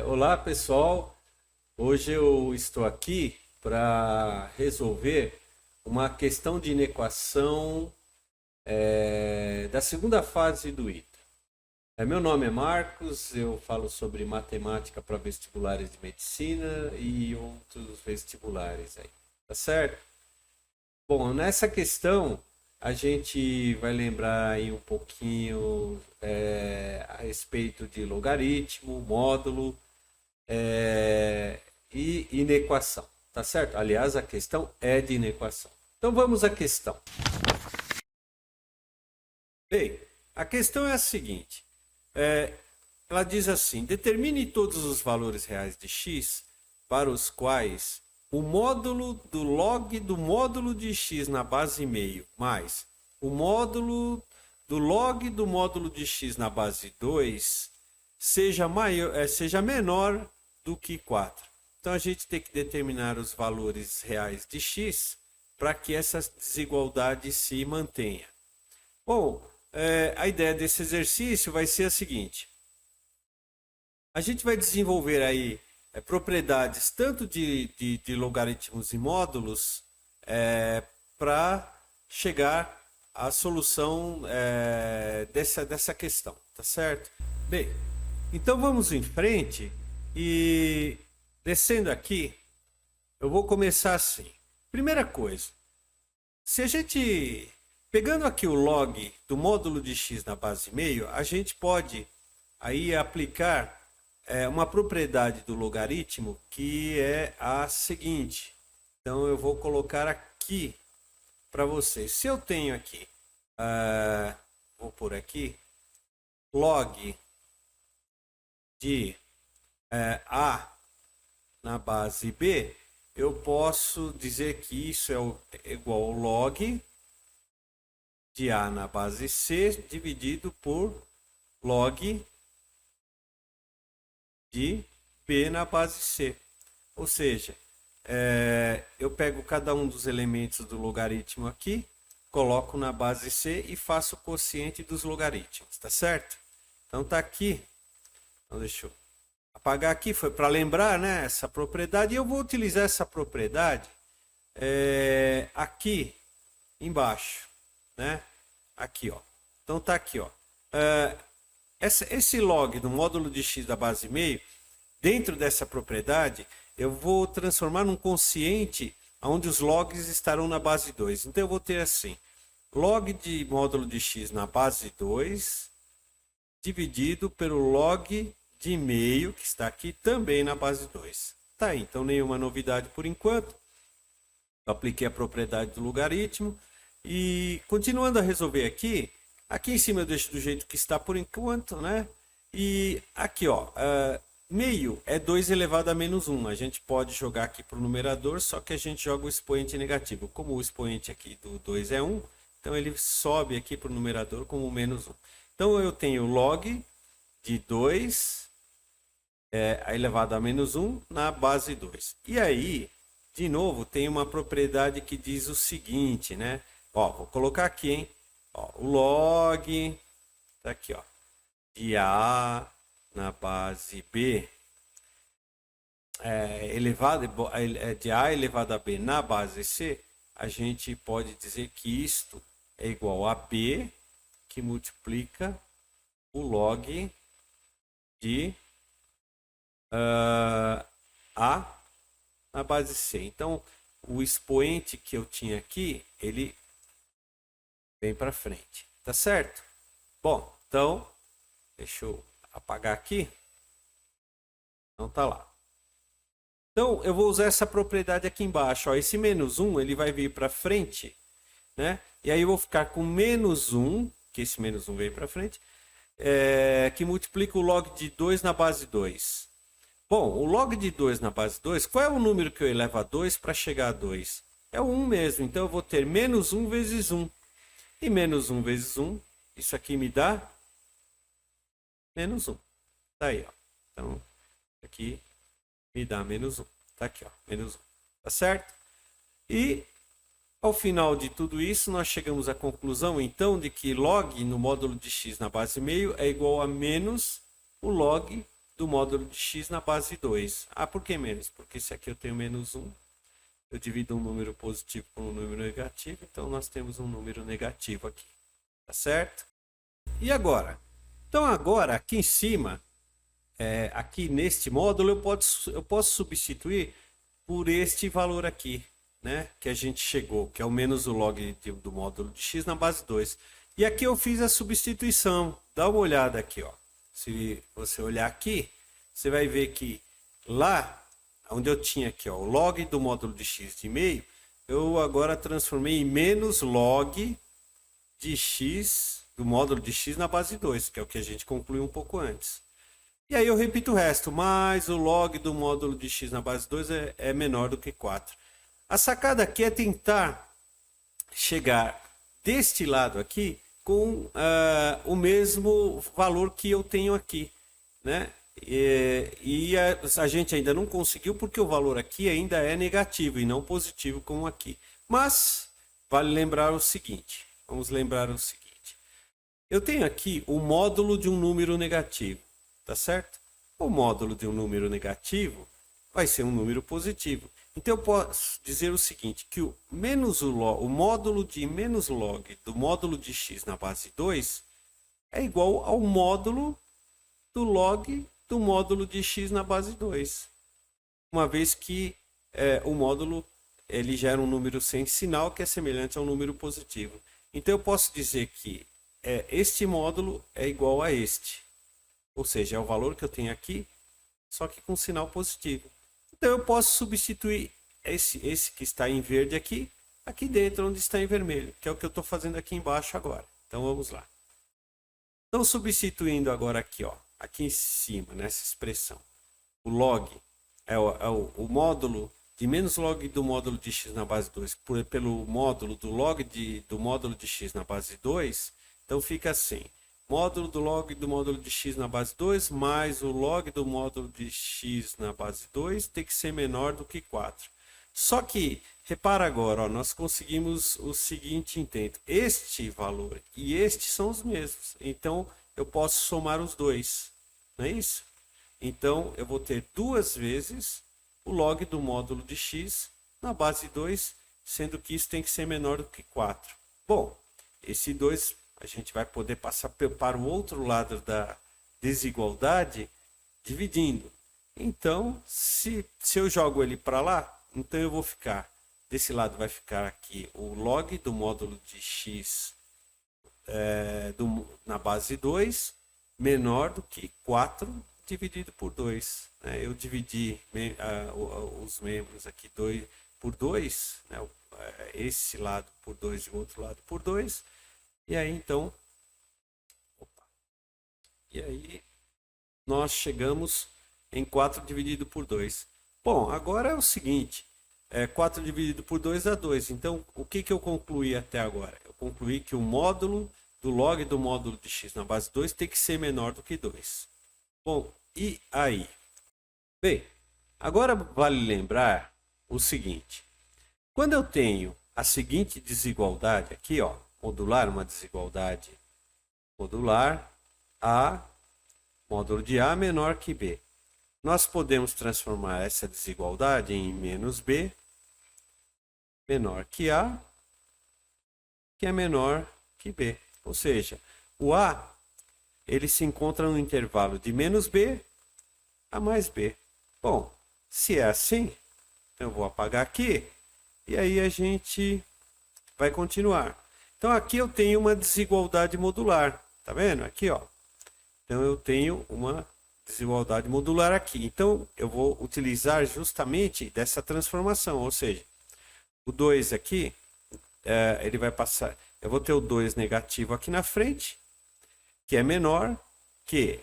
Olá pessoal, hoje eu estou aqui para resolver uma questão de inequação da segunda fase do ITA. Meu nome é Marcos, eu falo sobre matemática para vestibulares de medicina e outros vestibulares aí, tá certo? Bom, nessa questão a gente vai lembrar aí um pouquinho a respeito de logaritmo, módulo e inequação, tá certo? Aliás, a questão é de inequação. Então vamos à questão. Bem, a questão é a seguinte: ela diz assim: determine todos os valores reais de x para os quais o módulo do log do módulo de x na base meio mais o módulo do log do módulo de x na base 2 seja menor do que 4. Então a gente tem que determinar os valores reais de x para que essa desigualdade se mantenha. Bom, a ideia desse exercício vai ser a seguinte: a gente vai desenvolver aí propriedades tanto de logaritmos e módulos para chegar à solução dessa questão, tá certo? Bem, então vamos em frente e descendo aqui, eu vou começar assim. Primeira coisa, se a gente, pegando aqui o log do módulo de x na base meio, a gente pode aí aplicar uma propriedade do logaritmo que é a seguinte. Então eu vou colocar aqui para vocês. Se eu tenho aqui, vou pôr aqui, log de A na base B, eu posso dizer que isso é igual ao log de A na base C dividido por log de B na base C. Ou seja, eu pego cada um dos elementos do logaritmo aqui, coloco na base C e faço o quociente dos logaritmos, tá certo? Então tá aqui. Então deixa eu apagar aqui, foi para lembrar, né, essa propriedade. E eu vou utilizar essa propriedade aqui embaixo, né? Aqui, ó. Então tá aqui, ó. Esse log do módulo de x da base meio, dentro dessa propriedade, eu vou transformar num quociente onde os logs estarão na base 2. Então eu vou ter assim, log de módulo de x na base 2, dividido pelo log de meio, que está aqui também na base 2. Tá aí, então nenhuma novidade por enquanto. Eu apliquei a propriedade do logaritmo. E continuando a resolver aqui em cima eu deixo do jeito que está por enquanto, né? E aqui, ó, meio é 2 elevado a menos 1. A gente pode jogar aqui para o numerador, só que a gente joga o expoente negativo. Como o expoente aqui do 2 é 1, então ele sobe aqui para o numerador como menos 1. Então eu tenho log de 2 elevado a menos 1 na base 2. E aí, de novo, tem uma propriedade que diz o seguinte, né? Ó, vou colocar aqui, hein? Ó, o log, tá aqui, ó, de A na base B, de A elevado a B na base C, a gente pode dizer que isto é igual a B, que multiplica o log de A na base C. Então, o expoente que eu tinha aqui, ele vem para frente, tá certo? Bom, então, deixa eu apagar aqui. Então tá lá. Então, eu vou usar essa propriedade aqui embaixo. Ó. Esse menos 1, ele vai vir para frente, né? E aí eu vou ficar com menos 1, que esse menos 1 veio para frente, que multiplica o log de 2 na base 2. Bom, o log de 2 na base 2, qual é o número que eu elevo a 2 para chegar a 2? É o 1 mesmo, então eu vou ter menos 1 vezes 1. E menos 1 vezes 1, isso aqui me dá menos 1. Tá aí, ó. Então, aqui me dá menos 1. Tá aqui, ó, menos 1. Tá certo? E, ao final de tudo isso, nós chegamos à conclusão, então, de que log no módulo de x na base meio é igual a menos o log do módulo de x na base 2. Ah, por que menos? Porque se aqui eu tenho menos 1, eu divido um número positivo por um número negativo, então nós temos um número negativo aqui, tá certo? E agora? Então agora, aqui em cima, aqui neste módulo, eu posso substituir por este valor aqui, né? Que a gente chegou, que é o menos o log do módulo de x na base 2. E aqui eu fiz a substituição. Dá uma olhada aqui, ó. Se você olhar aqui, você vai ver que lá, onde eu tinha aqui, ó, o log do módulo de x de meio, eu agora transformei em menos log de x, do módulo de x na base 2, que é o que a gente concluiu um pouco antes. E aí eu repito o resto, mas o log do módulo de x na base 2 é menor do que 4. A sacada aqui é tentar chegar deste lado aqui com o mesmo valor que eu tenho aqui, né? E a gente ainda não conseguiu porque o valor aqui ainda é negativo e não positivo como aqui. Mas vale lembrar o seguinte, vamos lembrar o seguinte. Eu tenho aqui o módulo de um número negativo, tá certo? O módulo de um número negativo vai ser um número positivo. Então eu posso dizer o seguinte, que o módulo de menos log do módulo de x na base 2 é igual ao módulo do log do módulo de x na base 2. Uma vez que o módulo ele gera um número sem sinal que é semelhante ao número positivo. Então eu posso dizer que este módulo é igual a este. Ou seja, é o valor que eu tenho aqui, só que com sinal positivo. Então eu posso substituir esse que está em verde aqui dentro onde está em vermelho, que é o que eu estou fazendo aqui embaixo agora. Então vamos lá. Então substituindo agora aqui, ó, aqui em cima, nessa expressão, o log é o módulo de menos log do módulo de x na base 2 pelo módulo do log do módulo de x na base 2, então fica assim. Módulo do log do módulo de x na base 2 mais o log do módulo de x na base 2 tem que ser menor do que 4. Só que, repara agora, ó, nós conseguimos o seguinte intento. Este valor e este são os mesmos. Então, eu posso somar os dois. Não é isso? Então, eu vou ter duas vezes o log do módulo de x na base 2, sendo que isso tem que ser menor do que 4. Bom, esse 2... a gente vai poder passar para o outro lado da desigualdade dividindo. Então, se eu jogo ele para lá, então eu vou ficar, desse lado vai ficar aqui o log do módulo de x na base 2 menor do que 4 dividido por 2. Né? Eu dividi os membros aqui por 2, né? Esse lado por 2 e o outro lado por 2. E aí, então, nós chegamos em 4 dividido por 2. Bom, agora é o seguinte, 4 dividido por 2 dá 2. Então, o que eu concluí até agora? Eu concluí que o módulo do log do módulo de x na base 2 tem que ser menor do que 2. Bom, e aí? Bem, agora vale lembrar o seguinte. Quando eu tenho a seguinte desigualdade aqui, ó, modular, uma desigualdade modular, A, módulo de A menor que B. Nós podemos transformar essa desigualdade em menos B menor que A, que é menor que B. Ou seja, o A ele se encontra no intervalo de menos B a mais B. Bom, se é assim, eu vou apagar aqui e aí a gente vai continuar. Então aqui eu tenho uma desigualdade modular, tá vendo? Aqui, ó. Então eu tenho uma desigualdade modular aqui. Então eu vou utilizar justamente dessa transformação, ou seja, o 2 aqui, ele vai passar, eu vou ter o 2 negativo aqui na frente, que é menor que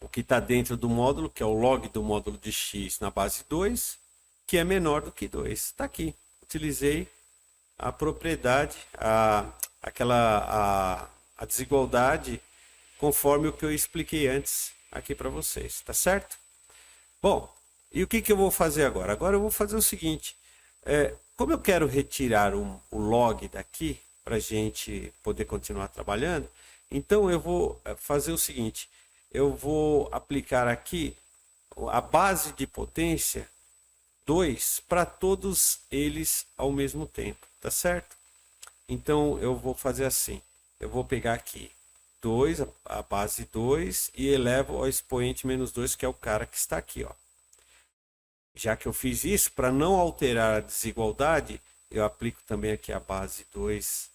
o que está dentro do módulo, que é o log do módulo de x na base 2, que é menor do que 2. Está aqui, utilizei a propriedade, a desigualdade, conforme o que eu expliquei antes aqui para vocês, tá certo? Bom, e o que eu vou fazer agora? Agora eu vou fazer o seguinte, como eu quero retirar o log daqui, para a gente poder continuar trabalhando, então eu vou fazer o seguinte, eu vou aplicar aqui a base de potência 2 para todos eles ao mesmo tempo, tá certo? Então eu vou fazer assim, eu vou pegar aqui 2, a base 2 e elevo ao expoente menos 2, que é o cara que está aqui, ó. Já que eu fiz isso, para não alterar a desigualdade, eu aplico também aqui a base 2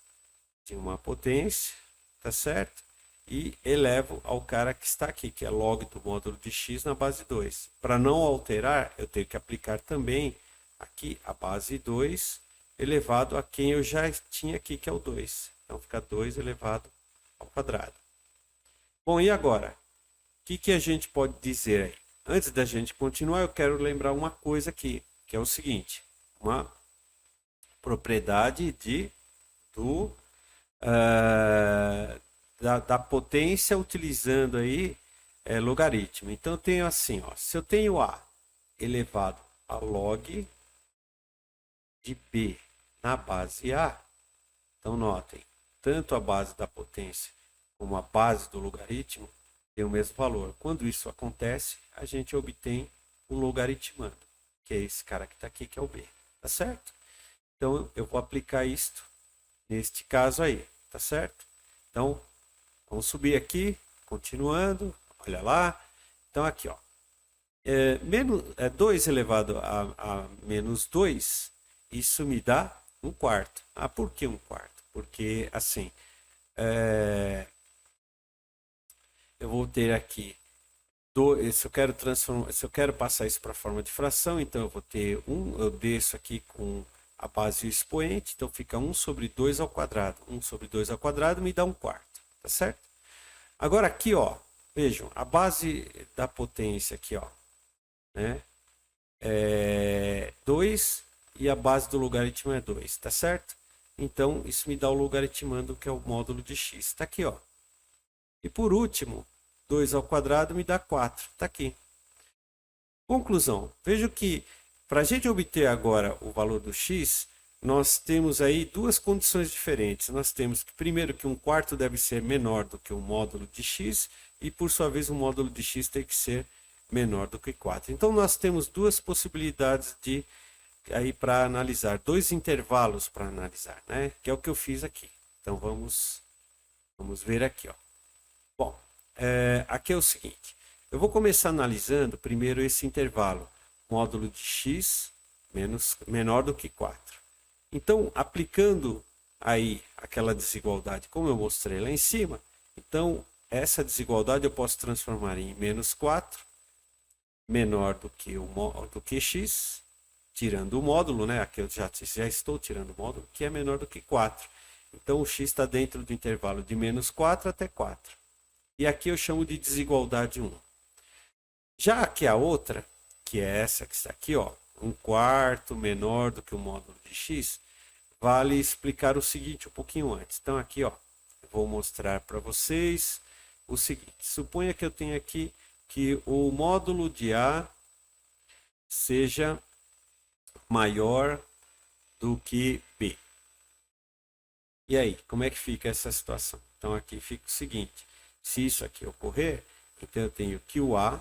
de uma potência, tá certo? E elevo ao cara que está aqui, que é log do módulo de x na base 2. Para não alterar, eu tenho que aplicar também aqui a base 2 elevado a quem eu já tinha aqui, que é o 2. Então fica 2 elevado ao quadrado. Bom, e agora? O que a gente pode dizer aí? Antes da gente continuar, eu quero lembrar uma coisa aqui, que é o seguinte. Uma propriedade da potência utilizando aí logaritmo. Então eu tenho assim, ó, se eu tenho a elevado a log de b na base a, então notem, tanto a base da potência como a base do logaritmo tem o mesmo valor. Quando isso acontece, a gente obtém um logaritmando, que é esse cara que está aqui, que é o b, tá certo? Então eu vou aplicar isto neste caso aí, tá certo? Então vamos subir aqui, continuando, olha lá. Então aqui, ó, 2 elevado a menos 2, isso me dá 1/4. Ah, por que 1/4? Porque assim, eu vou ter aqui, se eu quero passar isso para a forma de fração, então eu vou ter eu desço aqui com a base e o expoente, então fica 1 sobre 2 ao quadrado. 1 sobre 2 ao quadrado me dá 1/4, tá certo? Agora aqui, ó, vejam, a base da potência aqui, ó, né, é 2 e a base do logaritmo é 2, tá certo? Então, isso me dá o logaritmando, que é o módulo de x, está aqui, ó. E por último, 2 ao quadrado me dá 4, está aqui. Conclusão, vejo que para a gente obter agora o valor do x, nós temos aí duas condições diferentes. Nós temos que, primeiro, que 1/4 deve ser menor do que o módulo de x, e por sua vez o módulo de x tem que ser menor do que 4. Então nós temos duas possibilidades de aí para analisar, dois intervalos para analisar, né? Que é o que eu fiz aqui. Então vamos ver aqui, ó. Bom, aqui é o seguinte, eu vou começar analisando primeiro esse intervalo, módulo de x menor do que 4. Então, aplicando aí aquela desigualdade, como eu mostrei lá em cima, então essa desigualdade eu posso transformar em menos 4, menor do que x, tirando o módulo, né? Aqui eu já estou tirando o módulo, que é menor do que 4. Então o x está dentro do intervalo de menos 4 até 4. E aqui eu chamo de desigualdade 1. Já aqui a outra, que é essa que está aqui, ó, 1/4 menor do que o módulo de x, vale explicar o seguinte um pouquinho antes. Então aqui, ó, eu vou mostrar para vocês o seguinte. Suponha que eu tenha aqui que o módulo de A seja maior do que B. E aí, como é que fica essa situação? Então aqui fica o seguinte, se isso aqui ocorrer, então eu tenho que o A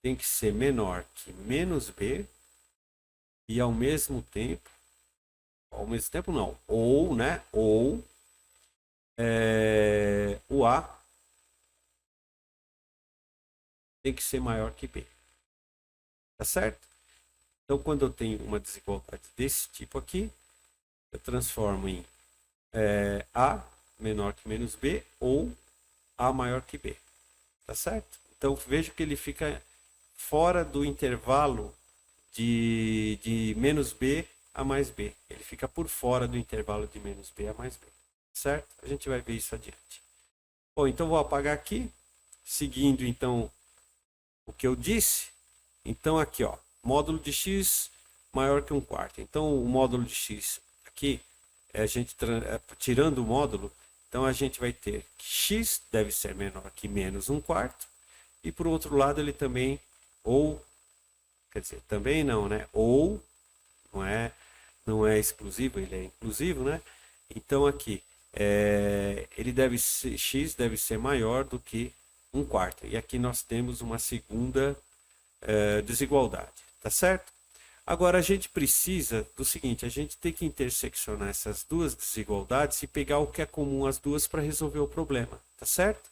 tem que ser menor que menos B e ao mesmo tempo não, ou, né, ou o A tem que ser maior que B, tá certo? Então quando eu tenho uma desigualdade desse tipo aqui, eu transformo em A menor que menos B ou A maior que B, tá certo? Então vejo que ele fica fora do intervalo de menos B a mais B. Ele fica por fora do intervalo de menos B a mais B, certo? A gente vai ver isso adiante. Bom, então vou apagar aqui, seguindo então o que eu disse. Então aqui, ó, módulo de x maior que 1/4. Então o módulo de x aqui, a gente tirando o módulo, então a gente vai ter que x deve ser menor que menos 1/4. E por outro lado ele também, ou, quer dizer, também não, né? Ou, não é exclusivo, ele é inclusivo, né? Então aqui, x deve ser maior do que 1 quarto. E aqui nós temos uma segunda desigualdade, tá certo? Agora a gente precisa do seguinte, a gente tem que interseccionar essas duas desigualdades e pegar o que é comum às duas para resolver o problema, tá certo?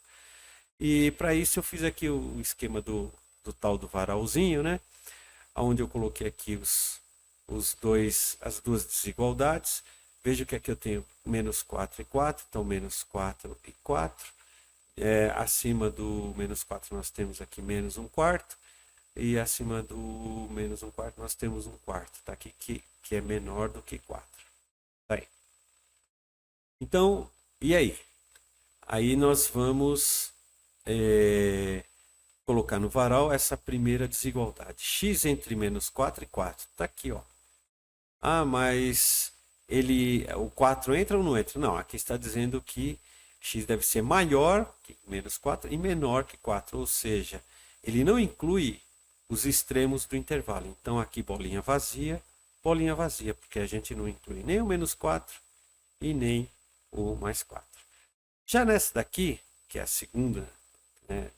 E para isso eu fiz aqui o esquema do tal do varalzinho, né? Onde eu coloquei aqui as duas desigualdades. Veja que aqui eu tenho menos 4 e 4, então menos 4 e 4. Acima do menos 4 nós temos aqui menos 1 quarto. E acima do menos 1 quarto nós temos 1 quarto, tá? Aqui que é menor do que 4. Tá aí. Então, e aí? Aí nós vamos colocar no varal essa primeira desigualdade. X entre menos 4 e 4. Tá aqui, ó. Ah, mas o 4 entra ou não entra? Não, aqui está dizendo que x deve ser maior que menos 4 e menor que 4. Ou seja, ele não inclui os extremos do intervalo. Então, aqui bolinha vazia, porque a gente não inclui nem o menos 4 e nem o mais 4. Já nessa daqui, que é a segunda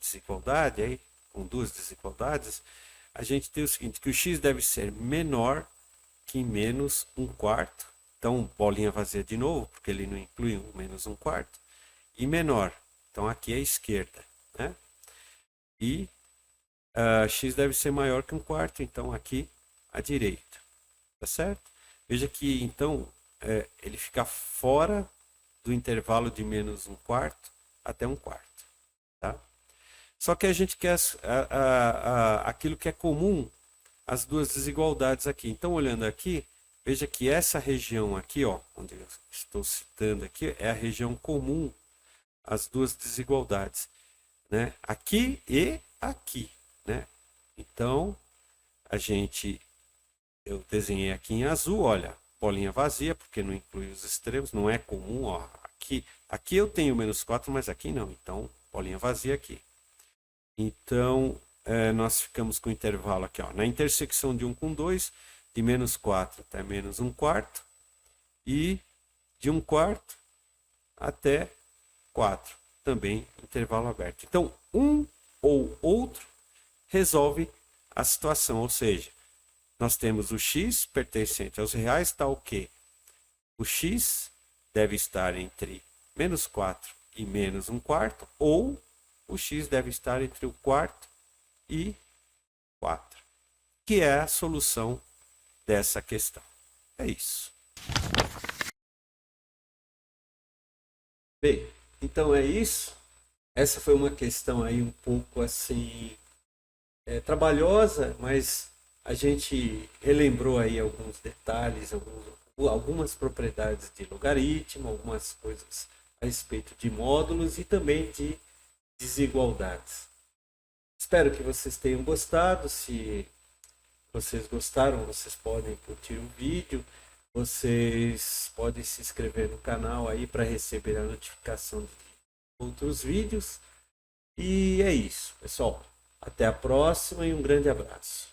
desigualdade, aí, com duas desigualdades, a gente tem o seguinte, que o x deve ser menor que menos 1 quarto. Então, bolinha vazia de novo, porque ele não inclui o menos 1 quarto. E menor. Então, aqui é a esquerda, né? E x deve ser maior que 1 quarto, então aqui à direita, tá certo? Veja que então ele fica fora do intervalo de menos 1 quarto até 1 quarto, tá? Só que a gente quer aquilo que é comum às duas desigualdades aqui. Então, olhando aqui, veja que essa região aqui, ó, onde eu estou citando aqui, é a região comum às duas desigualdades, né? Aqui e aqui, né? Então, eu desenhei aqui em azul, olha, bolinha vazia, porque não inclui os extremos, não é comum, ó. Aqui eu tenho menos 4, mas aqui não, então, bolinha vazia aqui. Então, nós ficamos com o intervalo aqui, ó, na intersecção de 1 com 2, de menos 4 até menos 1 quarto, e de 1 quarto até 4, também intervalo aberto. Então, um ou outro resolve a situação, ou seja, nós temos o x pertencente aos reais, tal que o x deve estar entre menos 4 e menos 1 quarto, ou o x deve estar entre o quarto e 4, que é a solução dessa questão. É isso. Bem, então é isso. Essa foi uma questão aí um pouco assim trabalhosa, mas a gente relembrou aí alguns detalhes, algumas propriedades de logaritmo, algumas coisas a respeito de módulos e também de desigualdades. Espero que vocês tenham gostado. Se vocês gostaram, vocês podem curtir o vídeo, vocês podem se inscrever no canal aí para receber a notificação de outros vídeos. E é isso, pessoal. Até a próxima e um grande abraço.